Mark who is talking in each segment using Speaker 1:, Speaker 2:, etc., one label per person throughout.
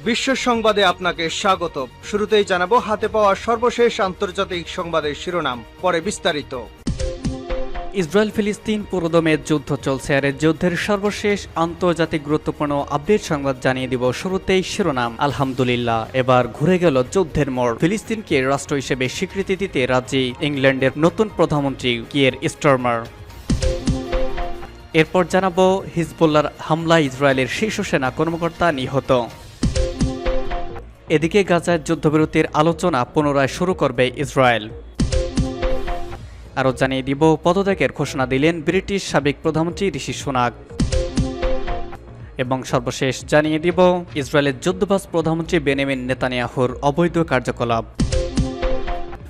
Speaker 1: বিশ্ব সংবাদে আপনাকে স্বাগত। শুরুতেই জানাবো হাতে পাওয়া সর্বশেষ আন্তর্জাতিক সংবাদের শিরোনাম, পরে বিস্তারিত।
Speaker 2: ইসরায়েল ফিলিস্তিন পুরোদমে যুদ্ধ চলছে, আর যুদ্ধের সর্বশেষ আন্তর্জাতিক গুরুত্বপূর্ণ আপডেট সংবাদ জানিয়ে দিব। শুরুতেই শিরোনাম, আলহামদুলিল্লাহ, এবার ঘুরে গেল যুদ্ধের মোড়। ফিলিস্তিনকে রাষ্ট্র হিসেবে স্বীকৃতি দিতে রাজি ইংল্যান্ডের নতুন প্রধানমন্ত্রী কিয়ের স্টারমার। এরপর জানাবো হিজবুল্লাহর হামলায় ইসরায়েলের শীর্ষ সেনা কর্মকর্তা নিহত। এদিকে গাজায় যুদ্ধবিরতির আলোচনা পুনরায় শুরু করবে ইসরায়েল। আরও জানিয়ে দিব, পদত্যাগের ঘোষণা দিলেন ব্রিটিশ সাবেক প্রধানমন্ত্রী ঋষি সুনাক। এবং সর্বশেষ জানিয়ে দিব ইসরায়েলের যুদ্ধবাজ প্রধানমন্ত্রী বেনিয়ামিন নেতানিয়াহুর অবৈধ কার্যকলাপ।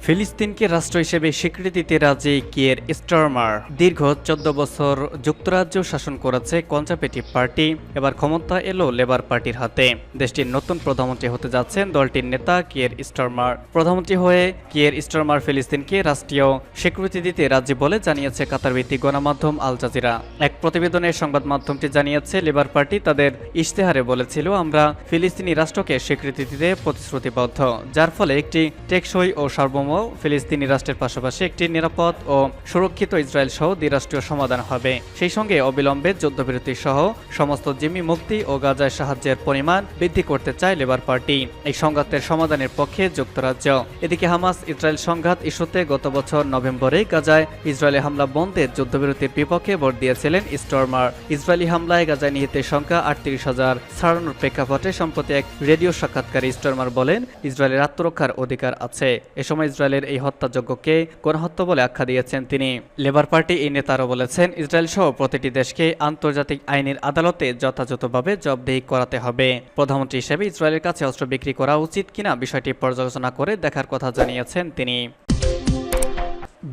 Speaker 2: ফিলিস্তিনকে রাষ্ট্র হিসেবে স্বীকৃতি দিতে রাজি কিয়ের স্টারমার। দীর্ঘ 14 বছর যুক্তরাজ্য শাসন করেছে কনজারভেটিভ পার্টি, এবার ক্ষমতা এলো লেবার পার্টির হাতে। দেশটির নতুন প্রধানমন্ত্রী হতে যাচ্ছেন দলটির নেতা কিয়ের স্টারমার। প্রধানমন্ত্রী হয়ে কিয়ের স্টারমার ফিলিস্তিনকে রাষ্ট্রীয় স্বীকৃতি দিতে রাজি বলে জানিয়েছে কাতার ভিত্তিক গণমাধ্যম আল জাজিরা। এক প্রতিবেদনে সংবাদ মাধ্যমটি জানিয়েছে, লেবার পার্টি তাদের ইশতেহারে বলেছিল, আমরা ফিলিস্তিনি রাষ্ট্রকে স্বীকৃতি দিতে প্রতিশ্রুতিবদ্ধ, যার ফলে একটি টেকসই ও সার্বভৌম ফিলিস্তিনি রাষ্ট্রের পাশাপাশি একটি নিরাপদ ও সুরক্ষিত ইসরায়েল সহ দ্বিরাষ্ট্রীয় সমাধান হবে। সেই সঙ্গে অবিলম্বে যুদ্ধবিরতি সহ সমস্ত জিম্মি মুক্তি ও গাজায় সাহায্যের পরিমাণ বৃদ্ধি করতে চায় লেবার পার্টি। এই সংঘাতের সমাধানের পক্ষে যুক্তরাজ্য। এদিকে হামাস ইসরায়েল সংঘাত ইস্যুতে গত বছর নভেম্বরে গাজায় ইসরায়েলি হামলা বন্ধের যুদ্ধবিরতির বিপক্ষে ভোট দিয়েছিলেন স্টারমার। ইসরায়েলি হামলায় গাজায় নিহতের সংখ্যা 38,000 ছাড়ানোর প্রেক্ষাপটে সম্প্রতি এক রেডিও সাক্ষাৎকারে স্টারমার বলেন, ইসরায়েলের আত্মরক্ষার অধিকার আছে। এ সময় ইসরায়েলের এই হত্যাযজ্ঞকে গণহত্যা বলে আখ্যা দিয়েছেন তিনি। লেবার পার্টি এই নেতারা বলেছেন, ইসরায়েল সহ প্রতিটি দেশকে আন্তর্জাতিক আইনের আদালতে যথাযথভাবে জবাবদিহি করাতে হবে। প্রধানমন্ত্রী হিসেবে ইসরায়েলের কাছে অস্ত্র বিক্রি করা উচিত কিনা বিষয়টি পর্যালোচনা করে দেখার কথা জানিয়েছেন তিনি।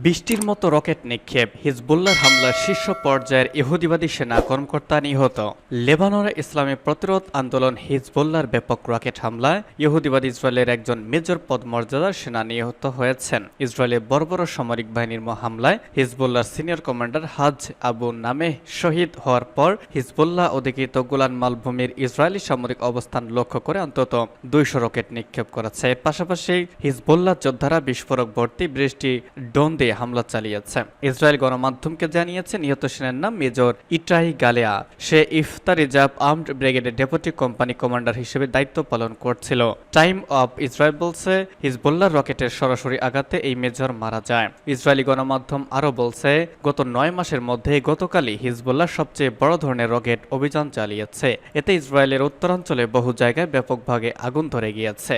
Speaker 2: বৃষ্টির মতো রকেট নিক্ষেপ, হিজবুল্লাহর হামলার শীর্ষ পর্যায়ের ইহুদিবাদী সেনা কর্মকর্তা নিহত। লেবাননের ইসলামী প্রতিরোধ আন্দোলন হিজবুল্লাহর ব্যাপক রকেট হামলায় ইহুদিবাদী ইসরায়েলের একজন মেজর পদমর্যাদার সেনা নিহত হয়েছেন। ইসরায়েলের বর্বর সামরিক বাহিনীর হামলায় হিজবুল্লাহর সিনিয়র কমান্ডার হাজ আবু নামেহ শহীদ হওয়ার পর হিজবুল্লাহ অধিকৃত গোলান মালভূমির ইসরায়েলি সামরিক অবস্থান লক্ষ্য করে অন্তত 200 রকেট নিক্ষেপ করেছে। এর পাশাপাশি হিজবুল্লাহ যোদ্ধারা বিস্ফোরক ভর্তি বৃষ্টি ড্রোন দিয়ে হামলা চালিয়েছে। ইসরায়েল গণমাধ্যমকে জানিয়েছে, নিহত সেনার নাম মেজর ইট্রাই গালেয়া। সে ইফতার রিজার্ভ আর্মড ব্রিগেডের ডেপুটি কোম্পানি কমান্ডার হিসেবে দায়িত্ব পালন করছিল। টাইম অফ ইসরায়েল বলছে, হিজবুল্লাহর রকেটের সরাসরি আঘাতে এই মেজর মারা যায়। ইসরায়েলি গণমাধ্যম আরও বলছে, গত 9 মাসের মধ্যে গতকালই হিজবুল্লাহ সবচেয়ে বড় ধরনের রকেট অভিযান চালিয়েছে। এতে ইসরায়েলের উত্তরাঞ্চলে বহু জায়গায় ব্যাপকভাবে আগুন ধরে গিয়েছে।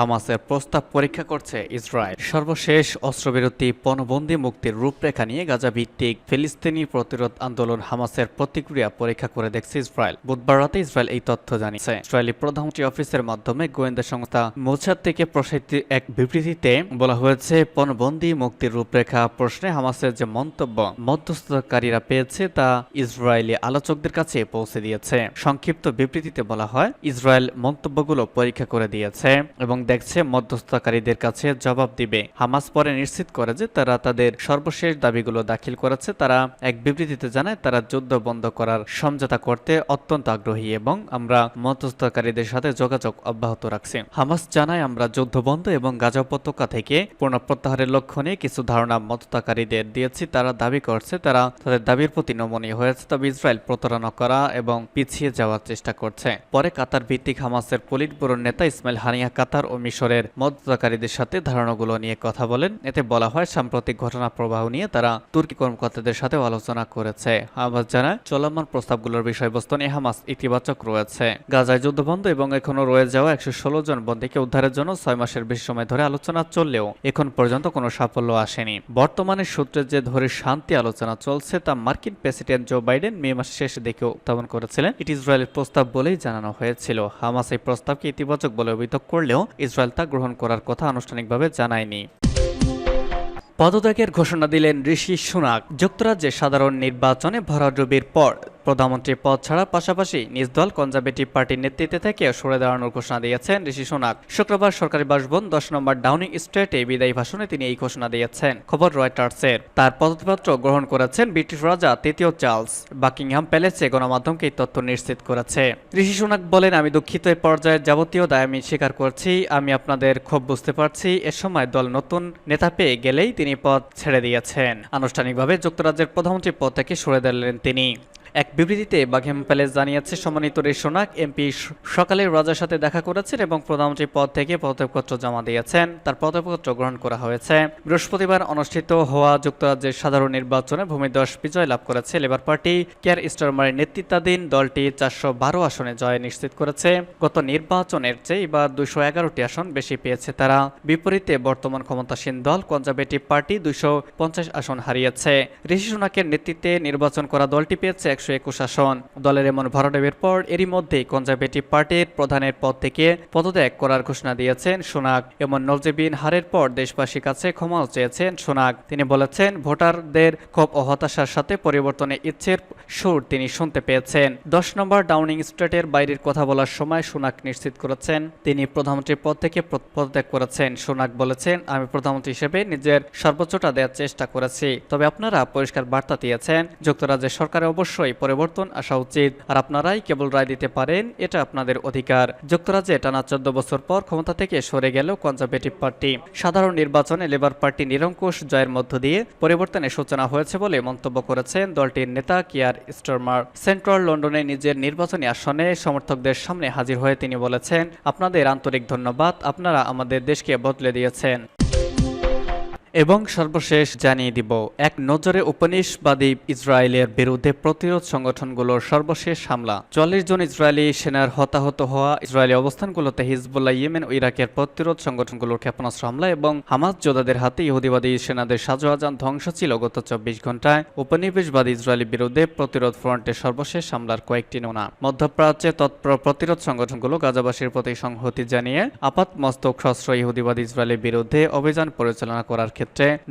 Speaker 2: হামাসের প্রস্তাব পরীক্ষা করছে ইসরায়েল। সর্বশেষ অস্ত্রবিরতি পণবন্দি মুক্তির রূপরেখা নিয়ে গাজা ভিত্তিক ফিলিস্তিনি প্রতিরোধ আন্দোলন হামাসের প্রতিক্রিয়া পরীক্ষা করে দেখছে ইসরায়েল। বুধবার রাতে ইসরায়েল এই তথ্য জানিয়েছে। ইসরায়েলি প্রধানমন্ত্রী অফিসের মাধ্যমে গোয়েন্দা সংস্থা মোসাদ থেকে প্রসারিত এক বিবৃতিতে বলা হয়েছে, পণবন্দি মুক্তির রূপরেখা প্রশ্নে হামাসের যে মন্তব্য মধ্যস্থতাকারীরা পেয়েছে তা ইসরায়েলি আলোচকদের কাছে পৌঁছে দিয়েছে। সংক্ষিপ্ত বিবৃতিতে বলা হয়, ইসরায়েল মন্তব্যগুলো পরীক্ষা করে দিয়েছে এবং দেখছে মধ্যস্থতাকারীদের কাছে জবাব দিবে। হামাস পরে নিশ্চিত করে যে তারা তাদের সর্বশেষ দাবিগুলো দাখিল করেছে। তারা এক বিবৃতিতে জানায়, তারা যুদ্ধ বন্ধ করার সমঝোতা করতে অত্যন্ত আগ্রহী এবং আমরা মধ্যস্থতাকারীদের সাথে যোগাযোগ অব্যাহত রাখছি। হামাস জানায়, আমরা যুদ্ধ বন্ধ এবং গাজা উপত্যকা থেকে পূর্ণ প্রত্যাহারের লক্ষ্য নিয়ে কিছু ধারণা মধ্যস্থতাকারীদের দিয়েছি। তারা দাবি করছে তারা তাদের দাবির প্রতি নমনীয় হয়েছে, তবে ইসরায়েল প্রতারণা করা এবং পিছিয়ে যাওয়ার চেষ্টা করছে। পরে কাতার ভিত্তিক হামাসের পলিট ব্যুরোর নেতা ইসমাইল হানিয়া কাতার ও মিশরের মধ্যস্থতাকারীদের সাথে ধারণাগুলো নিয়ে কথা বলেন। এতে বলা হয়, সাম্প্রতিক ঘটনা প্রবাহ নিয়ে তারা তুর্কি কর্মকর্তাদের সাথেও আলোচনা করেছে। হামাস জানায়, চলমান প্রস্তাবগুলোর বিষয়বস্তু নিয়ে হামাস ইতিবাচক রয়েছে। গাজায় যুদ্ধবন্ধ এবং এখনো রয়ে যাওয়া 116 জন বন্দীকে উদ্ধারের জন্য 6 মাসের বেশি সময় ধরে আলোচনা চললেও এখন পর্যন্ত কোনো সাফল্য আসেনি। বর্তমানে সূত্রে যে ধরে শান্তি আলোচনা চলছে তা মার্কিন প্রেসিডেন্ট জো বাইডেন মে মাসের শেষে দেখে উত্থাপন করেছিলেন। এটি ইসরায়েলের প্রস্তাব বলেই জানানো হয়েছিল। হামাস এই প্রস্তাবকে ইতিবাচক বলে অভিযোগ করলেও ইসরায়েল তা গ্রহণ করার কথা আনুষ্ঠানিকভাবে জানায়নি। পদত্যাগের ঘোষণা দিলেন ঋষি সুনাক। যুক্তরাজ্যের সাধারণ নির্বাচনে ভরাডুবির পর প্রধানমন্ত্রী পদ ছাড়ার পাশাপাশি নিজ দল কনজারভেটিভ পার্টির নেতৃত্বে থেকে সরে দাঁড়ানোর ঘোষণা দিয়েছেন ঋষি সুনাক। শুক্রবার সরকারি বাসভবন 10 নম্বর ডাউনিং স্ট্রিটে বিদায়ী ভাষণে তিনি এই ঘোষণা দিয়েছেন। খবর রয়টার্সের। তার পদত্যাগপত্র গ্রহণ করেছেন ব্রিটিশ রাজা তৃতীয় চার্লস। বাকিংহাম প্যালেসে গণমাধ্যমকে এই তথ্য নিশ্চিত করেছে। ঋষি সুনাক বলেন, আমি দুঃখিত, এই পর্যায়ের যাবতীয় দায় আমি স্বীকার করছি। আমি আপনাদের ক্ষোভ বুঝতে পারছি। এ সময় দল নতুন নেতা পেয়ে গেলেই তিনি পদ ছেড়ে দিয়েছেন। আনুষ্ঠানিকভাবে যুক্তরাজ্যের প্রধানমন্ত্রী পদ থেকে সরে দাঁড়ালেন তিনি। এক বিবৃতিতে বাকিংহাম প্যালেস জানিয়েছে, সম্মানিত ঋষি সুনাক এমপি সকালে রাজার সাথে দেখা করেছেন এবং প্রধানমন্ত্রী পদ থেকে পদত্যাগপত্র জমা দিয়েছেন। তার পদত্যাগপত্র গ্রহণ করা হয়েছে। বৃহস্পতিবার অনুষ্ঠিত হওয়া যুক্তরাজ্যের সাধারণ নির্বাচনে ভূমিধস বিজয় লাভ করেছে লেবার পার্টি। কেয়ার স্টারমারের নেতৃত্বাধীন দলটি 412 আসনে জয় নিশ্চিত করেছে। গত নির্বাচনের চেয়ে এবার 211টি আসন বেশি পেয়েছে তারা। বিপরীতে বর্তমান ক্ষমতাসীন দল কনজারভেটিভ পার্টি 250 আসন হারিয়েছে। ঋষি সুনাকের নেতৃত্বে নির্বাচন করা দলটি পেয়েছে 121 আসন। দলের এমন ভরাডুবির পর এরই মধ্যেই কনজারভেটিভ পার্টির প্রধানের পদ থেকে পদত্যাগ করার ঘোষণা দিয়েছেন সুনাক। এমন নজিরবিহীন হারের পর দেশবাসীর কাছে ক্ষমাও চেয়েছেন সুনাক। তিনি বলেছেন, ভোটারদের ক্ষোভ ও হতাশার সাথে পরিবর্তনের ইচ্ছের সুর তিনি শুনতে পেয়েছেন। 10 নম্বর ডাউনিং স্ট্রিটের বাইরের কথা বলার সময় সুনাক নিশ্চিত করেছেন তিনি প্রধানমন্ত্রীর পদ থেকে পদত্যাগ করেছেন। সুনাক বলেছেন, আমি প্রধানমন্ত্রী হিসেবে নিজের সর্বোচ্চটা দেওয়ার চেষ্টা করেছি। তবে আপনারা পরিষ্কার বার্তা দিয়েছেন, যুক্তরাজ্যের সরকারের অবশ্যই পরিবর্তন আসা উচিত, আর আপনারাই কেবল রায় দিতে পারেন। এটা আপনাদের অধিকার। যুক্তরাজ্যে টানা 14 বছর পর ক্ষমতা থেকে সরে গেল কনজারভেটিভ পার্টি। সাধারণ নির্বাচনে লেবার পার্টি নিরঙ্কুশ জয়ের মধ্য দিয়ে পরিবর্তনের সূচনা হয়েছে বলে মন্তব্য করেছেন দলটির নেতা কিয়ার স্টারমার। সেন্ট্রাল লন্ডনে নিজের নির্বাচনী আসনে সমর্থকদের সামনে হাজির হয়ে তিনি বলেছেন, আপনাদের আন্তরিক ধন্যবাদ, আপনারা আমাদের দেশকে বদলে দিয়েছেন। এবং সর্বশেষ জানিয়ে দিব, এক নজরে উপনিষবাদী ইসরায়েলের বিরুদ্ধে প্রতিরোধ সংগঠনগুলোর সর্বশেষ হামলা। 40 জন ইসরায়েলি সেনার হতাহত হওয়া। ইসরায়েলি অবস্থানগুলোতে হিজবুল্লাহ, ইয়েমেন ও ইরাকের প্রতিরোধ সংগঠনগুলোর ক্ষেপণাস্ত্র হামলা এবং হামাস যোদ্ধাদের হাতে ইহুদিবাদী সেনাদের সাজোয়াজান ধ্বংস ছিল গত 24 ঘন্টায় উপনিবেশবাদী ইসরায়েলের বিরুদ্ধে প্রতিরোধ ফ্রন্টের সর্বশেষ হামলার কয়েকটি নমুনা। মধ্যপ্রাচ্যে তৎপর প্রতিরোধ সংগঠনগুলো গাজাবাসীর প্রতি সংহতি জানিয়ে আপাত মস্তক সশস্ত্র ইহুদিবাদী ইসরায়েলের বিরুদ্ধে অভিযান পরিচালনা করার ক্ষেত্রে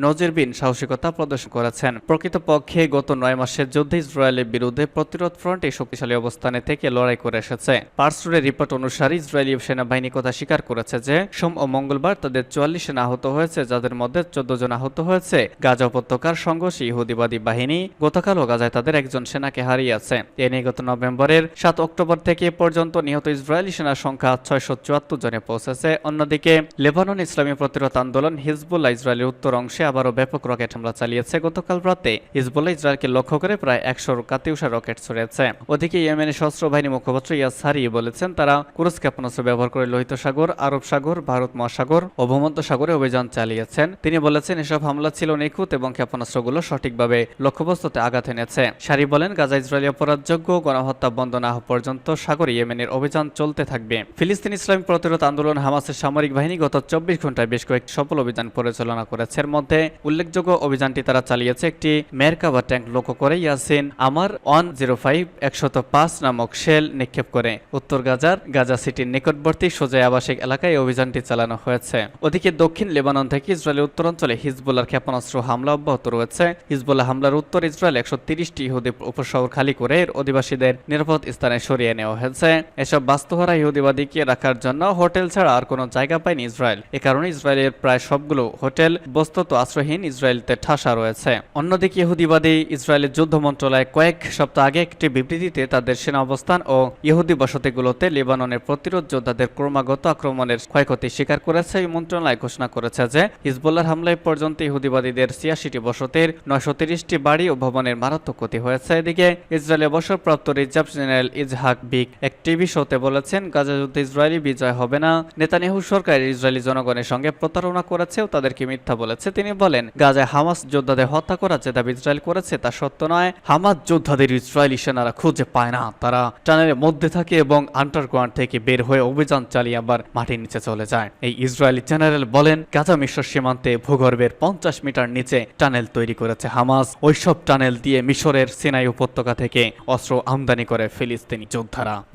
Speaker 2: নজিরবিহীন সাহসিকতা প্রদর্শন করেছেন। প্রকৃতপক্ষে গত 9 মাসের যুদ্ধে ইসরায়েলের বিরুদ্ধে প্রতিরোধ ফ্রন্ট এই শক্তিশালী অবস্থানে থেকে লড়াই করে এসেছে। পার্সুরের রিপোর্ট অনুসারে ইসরায়েলি সেনাবাহিনী কথা স্বীকার করেছে যে সোম ও মঙ্গলবার তাদের 44 সেনা আহত হয়েছে, যাদের মধ্যে 14 জন আহত হয়েছে। গাজা উপত্যকার সংঘর্ষে ইহুদিবাদী বাহিনী গতকালও গাজায় তাদের একজন সেনাকে হারিয়েছে। এ নিয়ে গত নভেম্বরের 7 অক্টোবর থেকে পর্যন্ত নিহত ইসরায়েলি সেনার সংখ্যা 674 জনে পৌঁছেছে। অন্যদিকে লেবানন ইসলামী প্রতিরোধ আন্দোলন হিজবুল্লাহ ইসরায়েলের উত্তর অংশে আবারও ব্যাপক রকেট হামলা চালিয়েছে। গতকাল রাতে হিজবুল্লাহ ইসরায়েলকে লক্ষ্য করে প্রায় 100 কাতিউসা রকেট ছড়িয়েছে। ওদিকে ইয়েমেনের সশস্ত্র বাহিনী মুখপাত্র ইয়াসারি বলেছেন, তারা ক্রুজ ক্ষেপণাস্ত্র ব্যবহার করে লোহিত সাগর, আরব সাগর, ভারত মহাসাগর ও ভূমধ্য সাগরে অভিযান চালিয়েছেন। তিনি বলেছেন, এসব হামলা ছিল নিখুঁত এবং ক্ষেপণাস্ত্রগুলো সঠিকভাবে লক্ষ্যবস্তুতে আঘাত এনেছে। সারি বলেন, গাজা ইসরায়েলি অপরাধযোগ্য গণহত্যা বন্ধ না হওয়া পর্যন্ত সাগরে ইয়েমেনের অভিযান চলতে থাকবে। ফিলিস্তিন ইসলামী প্রতিরোধ আন্দোলন হামাসের সামরিক বাহিনী গত 24 ঘন্টায় বেশ কয়েকটি সফল অভিযান পরিচালনা করেছে। এর মধ্যে উল্লেখযোগ্য অভিযানটি তারা চালিয়েছে একটি মেরকাভা ট্যাঙ্ক লক্ষ্য করে ইয়াসিন আমার 105 105 নামক শেল নিক্ষেপ করে উত্তর গাজার গাজা সিটির নিকটবর্তী সোজা আবাসিক এলাকায় অভিযানটি চালানো হয়েছে। ওদিকে দক্ষিণ লেবানন থেকে ইসরায়েলের উত্তরাঞ্চলে হিজবুল্লাহর ক্ষেপণাস্ত্র হামলা অব্যাহত রয়েছে। হিজবুল্লাহ হামলার উত্তর ইসরায়েল 130টি ইহুদি উপশহর খালি করে এর অধিবাসীদের নিরাপদ স্থানে সরিয়ে নেওয়া হয়েছে। এসব বাস্তুহারা ইহুদিবাদীকে রাখার জন্য হোটেল ছাড়া আর কোনো জায়গা পায়নি ইসরায়েল। এ কারণে ইসরায়েলের প্রায় সবগুলো হোটেল বস্তুত আশ্রয়হীন ইসরায়েলতে ঠাসা রয়েছে। অন্যদিকে ইহুদিবাদী ইসরায়েলের যুদ্ধ মন্ত্রণালয় কয়েক সপ্তাহ আগে একটি বিবৃতিতে তাদের সেনা অবস্থান ও ইহুদি বসতিগুলোতে লেবাননের প্রতিরোধ যোদ্ধাদের ক্রমাগত আক্রমণের ক্ষয়ক্ষতি স্বীকার করেছে। এই মন্ত্রণালয় ঘোষণা করেছে যে হিজবুল্লাহর হামলায় পর্যন্ত ইহুদিবাদীদের 86টি বসতির 930টি বাড়ি ও ভবনের মারাত্মক ক্ষতি হয়েছে। এদিকে ইসরায়েলে অবসরপ্রাপ্ত রিজার্ভ জেনারেল ইজহাক বিক এক টিভি শোতে বলেছেন, গাজা যুদ্ধে ইসরায়েলি বিজয় হবে না। নেতানিয়াহু সরকার ইসরায়েলি জনগণের সঙ্গে প্রতারণা করেছে ও তাদেরকে মিথ্যা বলেছে। তিনি বলেন, গাজায় হামাস যোদ্ধাদের হত্যা করার যে দাবি ইসরায়েল করেছে তা সত্য নয়। হামাস যোদ্ধাদের ইসরায়েলি সেনারা খুঁজে পায় না, তারা টানেলের মধ্যে থাকে এবং আন্ডারগ্রাউন্ড থেকে বের হয়ে অভিযান চালিয়ে আবার মাটির নিচে চলে যায়। এই ইসরায়েলি জেনারেল বলেন, গাজা মিশর সীমান্তে ভূগর্ভের 50 মিটার নিচে টানেল তৈরি করেছে হামাস। ওইসব টানেল দিয়ে মিশরের সিনাই উপত্যকা থেকে অস্ত্র আমদানি করে ফিলিস্তিনি যোদ্ধারা।